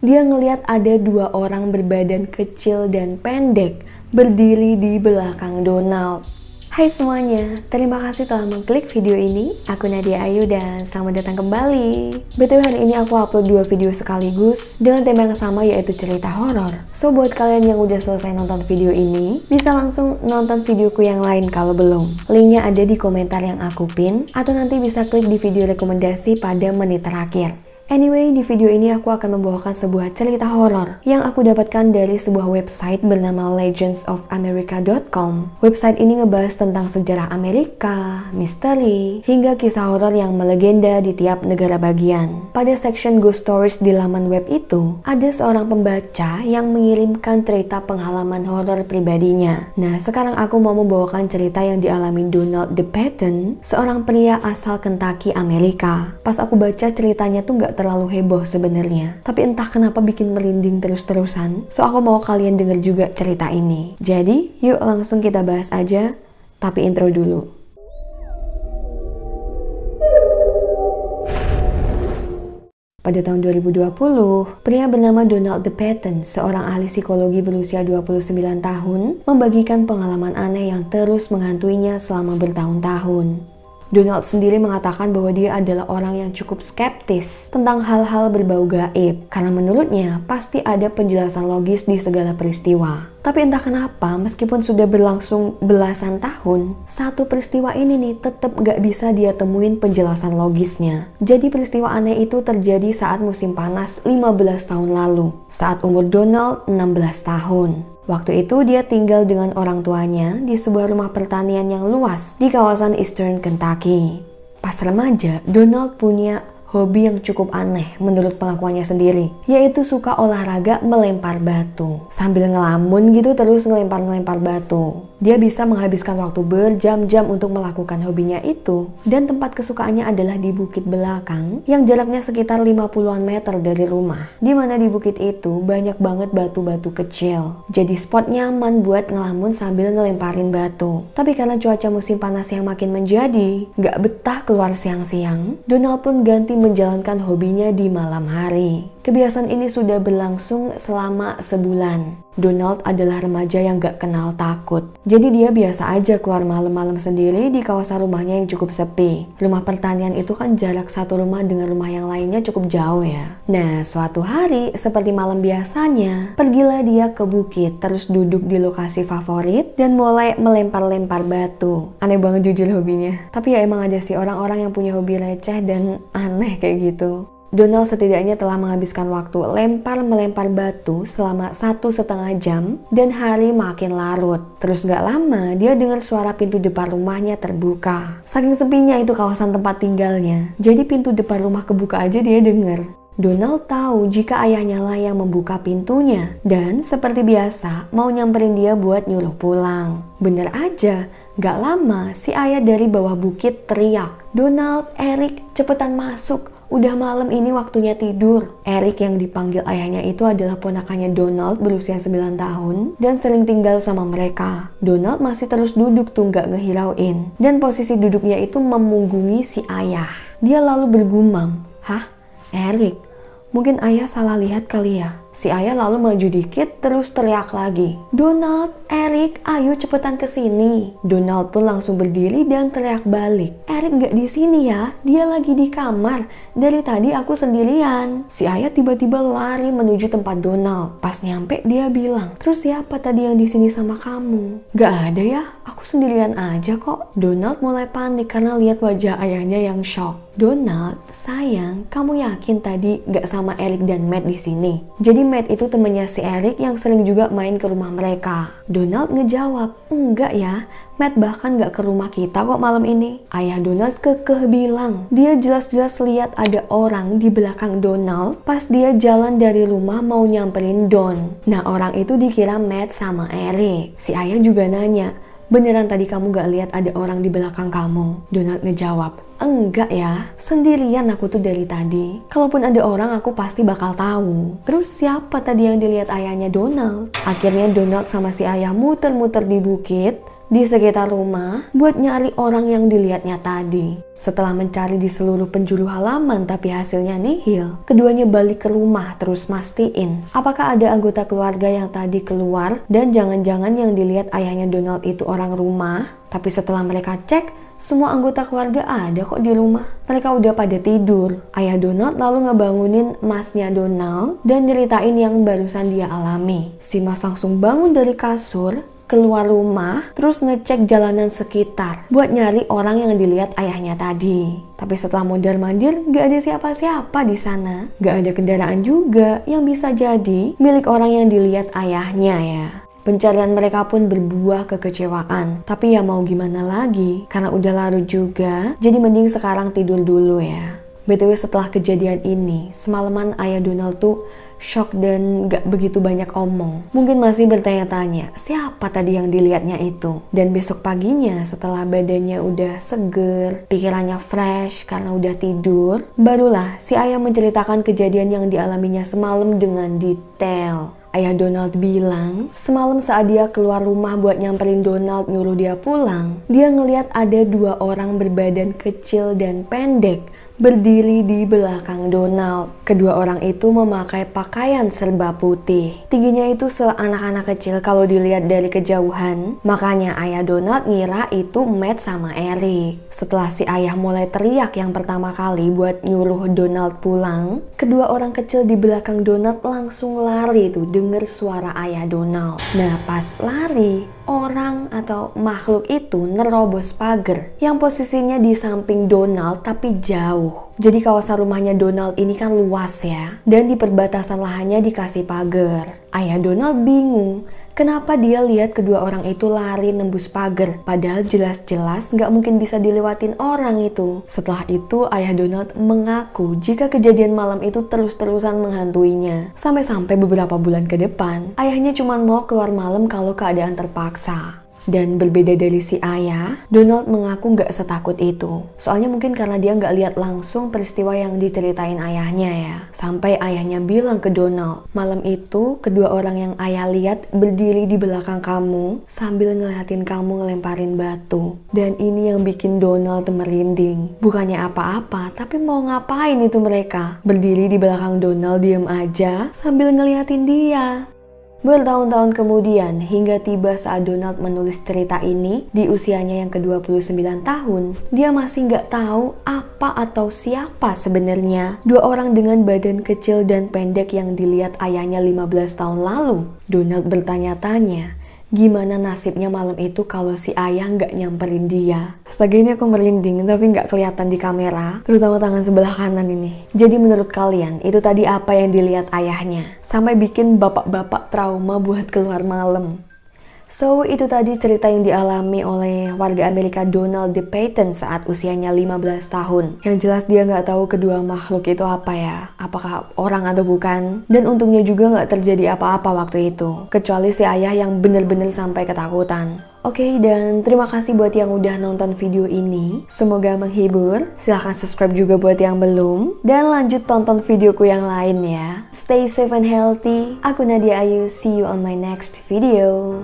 Dia ngeliat ada dua orang berbadan kecil dan pendek berdiri di belakang Donald. Hai semuanya, terima kasih telah mengklik video ini. Aku Nadia Ayu dan selamat datang kembali. BTW hari ini aku upload dua video sekaligus dengan tema yang sama, yaitu cerita horor. So buat kalian yang udah selesai nonton video ini, bisa langsung nonton videoku yang lain kalau belum. Linknya ada di komentar yang aku pin, atau nanti bisa klik di video rekomendasi pada menit terakhir. Anyway, di video ini aku akan membawakan sebuah cerita horor yang aku dapatkan dari sebuah website bernama legendsofamerica.com. Website ini ngebahas tentang sejarah Amerika, misteri, hingga kisah horor yang melegenda di tiap negara bagian. Pada section Ghost Stories di laman web itu, ada seorang pembaca yang mengirimkan cerita pengalaman horor pribadinya. Nah, sekarang aku mau membawakan cerita yang dialami Donald DePayton, seorang pria asal Kentucky, Amerika. Pas aku baca ceritanya tuh nggak terlalu heboh sebenarnya, tapi entah kenapa bikin merinding terus-terusan. So aku mau kalian denger juga cerita ini. Jadi yuk langsung kita bahas aja, tapi intro dulu. Pada tahun 2020, pria bernama Donald DePayton, seorang ahli psikologi berusia 29 tahun, membagikan pengalaman aneh yang terus menghantuinya selama bertahun-tahun. Donald sendiri mengatakan bahwa dia adalah orang yang cukup skeptis tentang hal-hal berbau gaib, karena menurutnya pasti ada penjelasan logis di segala peristiwa. Tapi entah kenapa, meskipun sudah berlangsung belasan tahun, satu peristiwa ini nih tetap gak bisa dia temuin penjelasan logisnya. Jadi peristiwa aneh itu terjadi saat musim panas 15 tahun lalu, saat umur Donald 16 tahun. Waktu itu dia tinggal dengan orang tuanya di sebuah rumah pertanian yang luas di kawasan Eastern Kentucky. Pas remaja, Donald punya hobi yang cukup aneh menurut pengakuannya sendiri, yaitu suka olahraga melempar batu. Sambil ngelamun gitu terus ngelempar-ngelempar batu. Dia bisa menghabiskan waktu berjam-jam untuk melakukan hobinya itu, dan tempat kesukaannya adalah di bukit belakang yang jaraknya sekitar 50-an meter dari rumah. Dimana di bukit itu banyak banget batu-batu kecil. Jadi spot nyaman buat ngelamun sambil ngelemparin batu. Tapi karena cuaca musim panas yang makin menjadi, gak betah keluar siang-siang, Donald pun ganti menjalankan hobinya di malam hari. Kebiasaan ini sudah berlangsung selama sebulan. Donald adalah remaja yang gak kenal takut. Jadi dia biasa aja keluar malam-malam sendiri di kawasan rumahnya yang cukup sepi. Rumah pertanian itu kan jarak satu rumah dengan rumah yang lainnya cukup jauh ya. Nah, suatu hari seperti malam biasanya, pergilah dia ke bukit, terus duduk di lokasi favorit dan mulai melempar-lempar batu. Aneh banget jujur hobinya. Tapi ya emang ada sih orang-orang yang punya hobi receh dan aneh kayak gitu. Donald setidaknya telah menghabiskan waktu lempar-melempar batu selama 1,5 jam dan hari makin larut. Terus gak lama dia dengar suara pintu depan rumahnya terbuka. Saking sepinya itu kawasan tempat tinggalnya, jadi pintu depan rumah kebuka aja dia dengar. Donald tahu jika ayahnya lah yang membuka pintunya dan seperti biasa mau nyamperin dia buat nyuruh pulang. Bener aja, gak lama si ayah dari bawah bukit teriak, "Donald, Eric, cepetan masuk. Udah malam ini waktunya tidur." Eric yang dipanggil ayahnya itu adalah ponakannya Donald berusia 9 tahun dan sering tinggal sama mereka. Donald masih terus duduk tuh gak ngehirauin. Dan posisi duduknya itu memunggungi si ayah. Dia lalu bergumam, "Hah? Eric, mungkin ayah salah lihat kali ya." Si ayah lalu maju dikit terus teriak lagi, "Donald, Eric, ayo cepetan kesini." Donald pun langsung berdiri dan teriak balik, "Eric gak di sini ya, dia lagi di kamar. Dari tadi aku sendirian." Si ayah tiba-tiba lari menuju tempat Donald. Pas nyampe dia bilang, "Terus siapa tadi yang di sini sama kamu?" "Gak ada ya, aku sendirian aja kok." Donald mulai panik karena lihat wajah ayahnya yang shock. "Donald, sayang, kamu yakin tadi gak sama Eric dan Matt di sini?" Jadi Matt itu temennya si Eric yang sering juga main ke rumah mereka. Donald ngejawab, "Enggak ya, Matt bahkan gak ke rumah kita kok malam ini." Ayah Donald kekeh bilang, dia jelas-jelas lihat ada orang di belakang Donald pas dia jalan dari rumah mau nyamperin Don. Nah, orang itu dikira Matt sama Eric. Si ayah juga nanya, "Beneran tadi kamu gak lihat ada orang di belakang kamu?" Donald ngejawab, "Enggak ya, sendirian aku tuh dari tadi. Kalaupun ada orang aku pasti bakal tahu." Terus siapa tadi yang dilihat ayahnya Donald? Akhirnya Donald sama si ayah muter-muter di bukit di sekitar rumah buat nyari orang yang dilihatnya tadi. Setelah mencari di seluruh penjuru halaman tapi hasilnya nihil, keduanya balik ke rumah terus mastiin apakah ada anggota keluarga yang tadi keluar dan jangan-jangan yang dilihat ayahnya Donald itu orang rumah. Tapi setelah mereka cek, semua anggota keluarga ada kok di rumah. Mereka udah pada tidur. Ayah Donald lalu ngebangunin masnya Donald dan nyeritain yang barusan dia alami. Si mas langsung bangun dari kasur, keluar rumah, terus ngecek jalanan sekitar buat nyari orang yang dilihat ayahnya tadi. Tapi setelah mondar-mandir, gak ada siapa-siapa di sana. Gak ada kendaraan juga yang bisa jadi milik orang yang dilihat ayahnya ya. Pencarian mereka pun berbuah kekecewaan. Tapi ya mau gimana lagi, karena udah larut juga, jadi mending sekarang tidur dulu ya. BTW setelah kejadian ini, semalaman ayah Donald tuh shock dan gak begitu banyak omong. Mungkin masih bertanya-tanya, siapa tadi yang dilihatnya itu? Dan besok paginya setelah badannya udah seger, pikirannya fresh karena udah tidur, barulah si ayah menceritakan kejadian yang dialaminya semalam dengan detail. Ayah Donald bilang, semalam saat dia keluar rumah buat nyamperin Donald nyuruh dia pulang, dia ngeliat ada dua orang berbadan kecil dan pendek berdiri di belakang Donald. Kedua orang itu memakai pakaian serba putih. Tingginya itu seanak-anak kecil kalau dilihat dari kejauhan. Makanya ayah Donald ngira itu Matt sama Eric. Setelah si ayah mulai teriak yang pertama kali buat nyuruh Donald pulang, kedua orang kecil di belakang Donald langsung lari tuh denger suara ayah Donald. Nah pas lari, orang atau makhluk itu nerobos pagar yang posisinya di samping Donald tapi jauh. Jadi kawasan rumahnya Donald ini kan luas ya, dan di perbatasan lahannya dikasih pagar. Ayah Donald bingung, kenapa dia lihat kedua orang itu lari nembus pagar, padahal jelas-jelas nggak mungkin bisa dilewatin orang itu. Setelah itu ayah Donald mengaku jika kejadian malam itu terus-terusan menghantuinya. Sampai-sampai beberapa bulan ke depan, ayahnya cuma mau keluar malam kalau keadaan terpaksa. Dan berbeda dari si ayah, Donald mengaku nggak setakut itu. Soalnya mungkin karena dia nggak lihat langsung peristiwa yang diceritain ayahnya ya. Sampai ayahnya bilang ke Donald, malam itu kedua orang yang ayah lihat berdiri di belakang kamu sambil ngeliatin kamu ngelemparin batu. Dan ini yang bikin Donald merinding. Bukannya apa-apa, tapi mau ngapain itu mereka? Berdiri di belakang Donald diem aja sambil ngeliatin dia. Bertahun-tahun kemudian, hingga tiba saat Donald menulis cerita ini di usianya yang ke-29 tahun, dia masih nggak tahu apa atau siapa sebenarnya dua orang dengan badan kecil dan pendek yang dilihat ayahnya 15 tahun lalu. Donald bertanya-tanya, gimana nasibnya malam itu kalau si ayah nggak nyamperin dia. Astaga, ini aku merinding tapi nggak kelihatan di kamera, terutama tangan sebelah kanan ini. Jadi menurut kalian, itu tadi apa yang dilihat ayahnya? Sampai bikin bapak-bapak trauma buat keluar malam. So, itu tadi cerita yang dialami oleh warga Amerika Donald DePayton saat usianya 15 tahun. Yang jelas dia nggak tahu kedua makhluk itu apa ya, apakah orang atau bukan. Dan untungnya juga nggak terjadi apa-apa waktu itu, kecuali si ayah yang bener-bener sampai ketakutan. Oke, dan terima kasih buat yang udah nonton video ini. Semoga menghibur. Silahkan subscribe juga buat yang belum. Dan lanjut tonton videoku yang lain ya. Stay safe and healthy. Aku Nadia Ayu. See you on my next video.